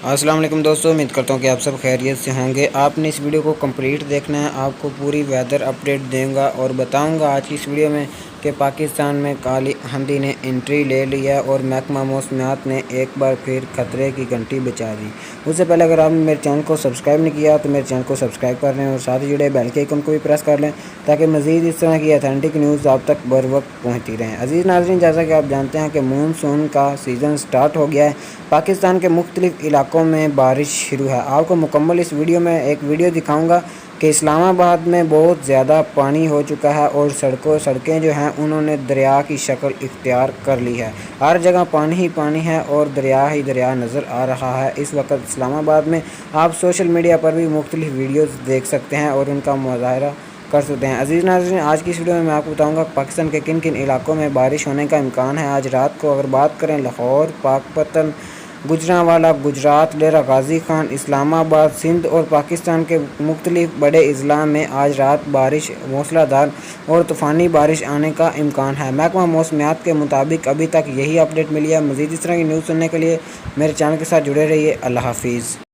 السلام علیکم دوستو، امید کرتا ہوں کہ آپ سب خیریت سے ہوں گے۔ آپ نے اس ویڈیو کو کمپلیٹ دیکھنا ہے، آپ کو پوری ویدر اپڈیٹ دیں گا اور بتاؤں گا آج کی اس ویڈیو میں کہ پاکستان میں کالی آندھی نے انٹری لے لیا اور محکمہ موسمیات نے ایک بار پھر خطرے کی گھنٹی بجا دی۔ اس سے پہلے اگر آپ نے میرے چینل کو سبسکرائب نہیں کیا تو میرے چینل کو سبسکرائب کر لیں اور ساتھ ہی جڑے بیل کے آئیکن کو بھی پریس کر لیں تاکہ مزید اس طرح کی اتھینٹک نیوز آپ تک بر وقت پہنچتی رہیں۔ عزیز ناظرین، جیسا کہ آپ جانتے ہیں کہ مون کا سیزن سٹارٹ ہو گیا ہے۔ پاکستان کے مختلف علاقوں میں بارش شروع ہے۔ آپ کو مکمل اس ویڈیو میں ایک ویڈیو دکھاؤں گا کہ اسلام آباد میں بہت زیادہ پانی ہو چکا ہے اور سڑکیں جو ہیں انہوں نے دریا کی شکل اختیار کر لی ہے۔ ہر جگہ پانی ہی پانی ہے اور دریا ہی دریا نظر آ رہا ہے۔ اس وقت اسلام آباد میں آپ سوشل میڈیا پر بھی مختلف ویڈیوز دیکھ سکتے ہیں اور ان کا مظاہرہ کر سکتے ہیں۔ عزیز ناظرین، آج کی اس ویڈیو میں آپ کو بتاؤں گا پاکستان کے کن کن علاقوں میں بارش ہونے کا امکان ہے۔ آج رات کو اگر بات کریں لاہور، پاکپتن، گوجرانوالہ، گجرات، ڈیرہ غازی خان، اسلام آباد، سندھ اور پاکستان کے مختلف بڑے اضلاع میں آج رات بارش، موسلا دھار اور طوفانی بارش آنے کا امکان ہے۔ محکمہ موسمیات کے مطابق ابھی تک یہی اپڈیٹ ملی ہے۔ مزید اس طرح کی نیوز سننے کے لیے میرے چینل کے ساتھ جڑے رہیے۔ اللہ حافظ۔